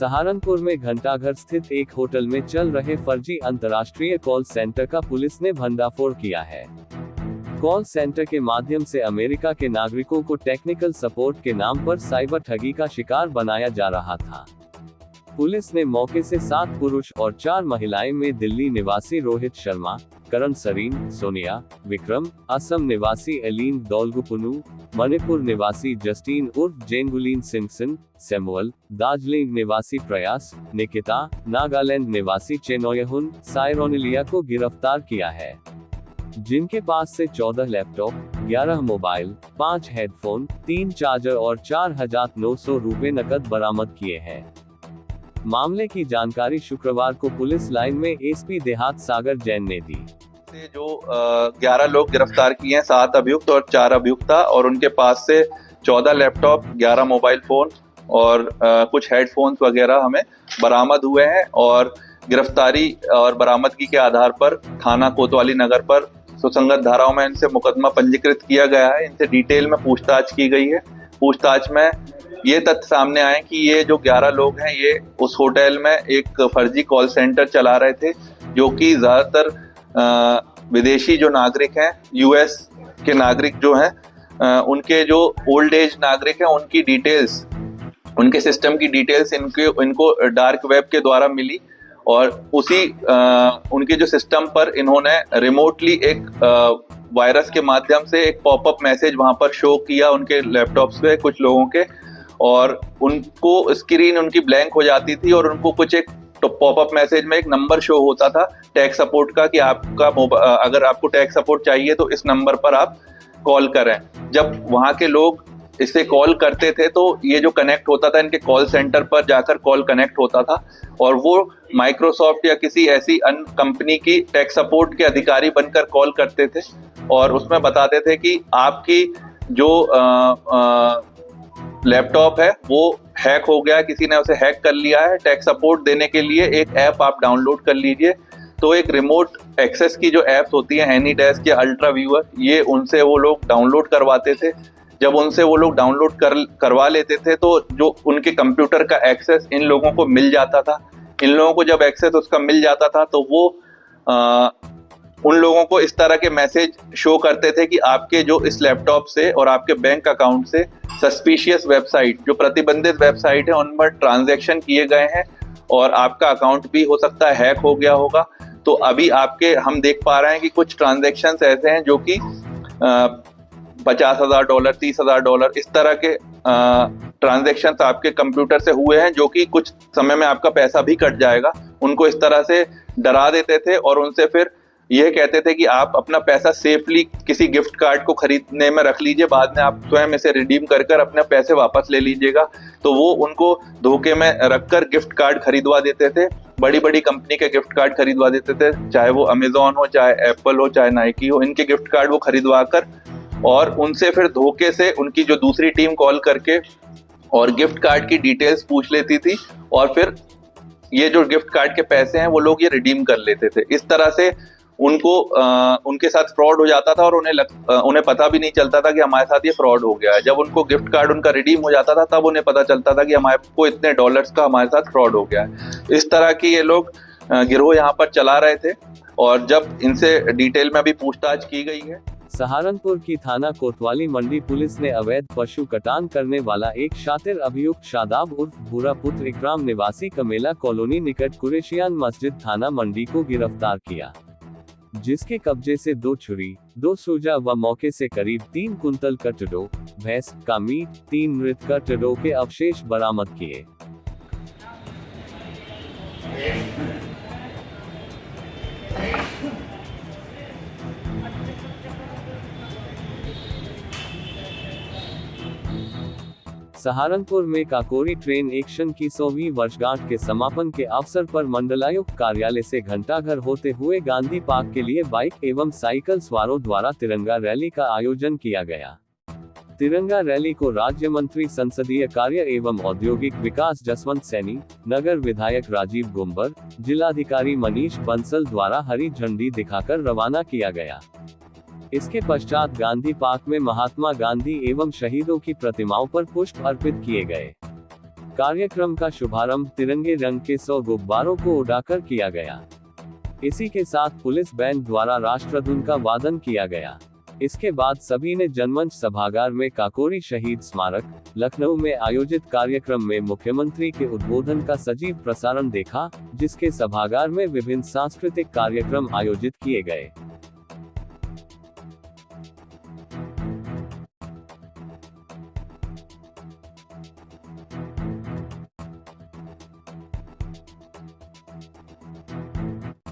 सहारनपुर में घंटाघर स्थित एक होटल में चल रहे फर्जी अंतर्राष्ट्रीय कॉल सेंटर का पुलिस ने भंडाफोड़ किया है। कॉल सेंटर के माध्यम से अमेरिका के नागरिकों को टेक्निकल सपोर्ट के नाम पर साइबर ठगी का शिकार बनाया जा रहा था। पुलिस ने मौके से 7 पुरुष और 4 महिलाएं में दिल्ली निवासी रोहित शर्मा, करण सरीन, सोनिया, विक्रम, असम निवासी एलीन दौलगुपुनु, मणिपुर निवासी जस्टिन उर्फ जेंगुलीन सिंगसन, सैमुअल, दार्जिलिंग निवासी प्रयास, निकिता, नागालैंड निवासी चेनोयहुन, साइरोनिलिया को गिरफ्तार किया है, जिनके पास से 14 लैपटॉप, 11 मोबाइल, 5 हेडफोन, 3 चार्जर और 4,900 रुपए नकद बरामद किए हैं। मामले की जानकारी शुक्रवार को पुलिस लाइन में एसपी देहात सागर जैन ने दी। जो 11 लोग गिरफ्तार किए हैं, 7 अभियुक्त और 4 अभियुक्ता, और उनके पास से 14 लैपटॉप, 11 मोबाइल फोन और कुछ हेडफोन्स वगैरह हमें बरामद हुए हैं। और गिरफ्तारी और बरामदगी के आधार पर थाना कोतवाली नगर पर सुसंगत धाराओं में इनसे मुकदमा पंजीकृत किया गया है। इनसे डिटेल में पूछताछ की गई है। पूछताछ में ये तथ्य सामने आए कि ये जो 11 लोग हैं, ये उस होटल में एक फर्जी कॉल सेंटर चला रहे थे, जो कि ज्यादातर विदेशी जो नागरिक हैं, यूएस के नागरिक जो हैं, उनके जो ओल्ड एज नागरिक हैं, उनकी डिटेल्स, उनके सिस्टम की डिटेल्स इनको डार्क वेब के द्वारा मिली और उसी उनके जो सिस्टम पर इन्होंने रिमोटली एक वायरस के माध्यम से एक पॉपअप मैसेज वहां पर शो किया उनके लैपटॉप्स पे कुछ लोगों के, और उनको स्क्रीन उनकी ब्लैंक हो जाती थी और उनको कुछ एक पॉपअप मैसेज में एक नंबर शो होता था टेक सपोर्ट का कि आपका अगर आपको टेक सपोर्ट चाहिए तो इस नंबर पर आप कॉल करें। जब वहां के लोग इससे कॉल करते थे तो ये जो कनेक्ट होता था, इनके कॉल सेंटर पर जाकर कॉल कनेक्ट होता था और वो माइक्रोसॉफ्ट या किसी ऐसी अन्य कंपनी की टेक सपोर्ट के अधिकारी बनकर कॉल करते थे और उसमें बताते थे कि आपकी जो लैपटॉप है वो हैक हो गया, किसी ने उसे हैक कर लिया है, टेक सपोर्ट देने के लिए एक ऐप आप डाउनलोड कर लीजिए। तो एक रिमोट एक्सेस की जो ऐप्स होती है, एनीडेस्क या अल्ट्रा व्यूअर, ये उनसे वो लोग डाउनलोड करवाते थे। जब उनसे वो लोग डाउनलोड करवा लेते थे तो जो उनके कंप्यूटर का एक्सेस इन लोगों को मिल जाता था। इन लोगों को जब एक्सेस उसका मिल जाता था तो वो उन लोगों को इस तरह के मैसेज शो करते थे कि आपके जो इस लैपटॉप से और आपके बैंक अकाउंट से सस्पिशियस वेबसाइट, जो प्रतिबंधित वेबसाइट है, उन पर ट्रांजैक्शन किए गए हैं और आपका अकाउंट भी हो सकता है हैक हो गया होगा। तो अभी आपके हम देख पा रहे हैं कि कुछ ट्रांजैक्शंस ऐसे हैं जो कि $50,000, $30,000 इस तरह के ट्रांजैक्शंस आपके कंप्यूटर से हुए हैं, जो कि कुछ समय में आपका पैसा भी कट जाएगा। उनको इस तरह से डरा देते थे और उनसे फिर यह कहते थे कि आप अपना पैसा सेफली किसी गिफ्ट कार्ड को खरीदने में रख लीजिए, बाद में आप स्वयं इसे रिडीम कर अपने पैसे वापस ले लीजिएगा। तो वो उनको धोखे में रखकर गिफ्ट कार्ड खरीदवा देते थे, बड़ी बड़ी कंपनी के गिफ्ट कार्ड खरीदवा देते थे, चाहे वो अमेजोन हो, चाहे एप्पल हो, चाहे नाइकी हो, इनके गिफ्ट कार्ड वो खरीदवा कर और उनसे फिर धोखे से उनकी जो दूसरी टीम कॉल करके और गिफ्ट कार्ड की डिटेल्स पूछ लेती थी और फिर ये जो गिफ्ट कार्ड के पैसे हैं वो लोग ये रिडीम कर लेते थे। इस तरह से उनको उनके साथ फ्रॉड हो जाता था और उन्हें पता भी नहीं चलता था कि हमारे साथ ये फ्रॉड हो गया है। जब उनको गिफ्ट कार्ड उनका रिडीम हो जाता था तब उन्हें पता चलता था कि हमारे को इतने डॉलर्स का हमारे साथ फ्रॉड हो गया है। इस तरह की ये लोग गिरोह यहाँ पर चला रहे थे और जब इनसे डिटेल में अभी पूछताछ की गई है। सहारनपुर की थाना कोतवाली मंडी पुलिस ने अवैध पशु कटान करने वाला एक शातिर अभियुक्त शादाब उर्फ भूरा पुत्र इकराम निवासी कमेला कॉलोनी निकट कुरेशियान मस्जिद थाना मंडी को गिरफ्तार किया, जिसके कब्जे से 2 छुरी, 2 सूजा व मौके से करीब 3 कुंतल कटडो, भैंस का मीट, 3 मृत कटडो के अवशेष बरामद किए। सहारनपुर में काकोरी ट्रेन एक्शन की 100वीं वर्षगांठ के समापन के अवसर पर मंडलायुक्त कार्यालय से घंटाघर होते हुए गांधी पार्क के लिए बाइक एवं साइकिल सवारों द्वारा तिरंगा रैली का आयोजन किया गया। तिरंगा रैली को राज्य मंत्री संसदीय कार्य एवं औद्योगिक विकास जसवंत सैनी, नगर विधायक राजीव गुम्बर, जिलाधिकारी मनीष बंसल द्वारा हरी झंडी दिखाकर रवाना किया गया। इसके पश्चात गांधी पार्क में महात्मा गांधी एवं शहीदों की प्रतिमाओं पर पुष्प अर्पित किए गए। कार्यक्रम का शुभारंभ तिरंगे रंग के 100 गुब्बारों को उड़ाकर किया गया। इसी के साथ पुलिस बैंड द्वारा राष्ट्रधुन का वादन किया गया। इसके बाद सभी ने जनमंच सभागार में काकोरी शहीद स्मारक, लखनऊ में आयोजित कार्यक्रम में मुख्यमंत्री के उद्बोधन का सजीव प्रसारण देखा, जिसके सभागार में विभिन्न सांस्कृतिक कार्यक्रम आयोजित किए गए।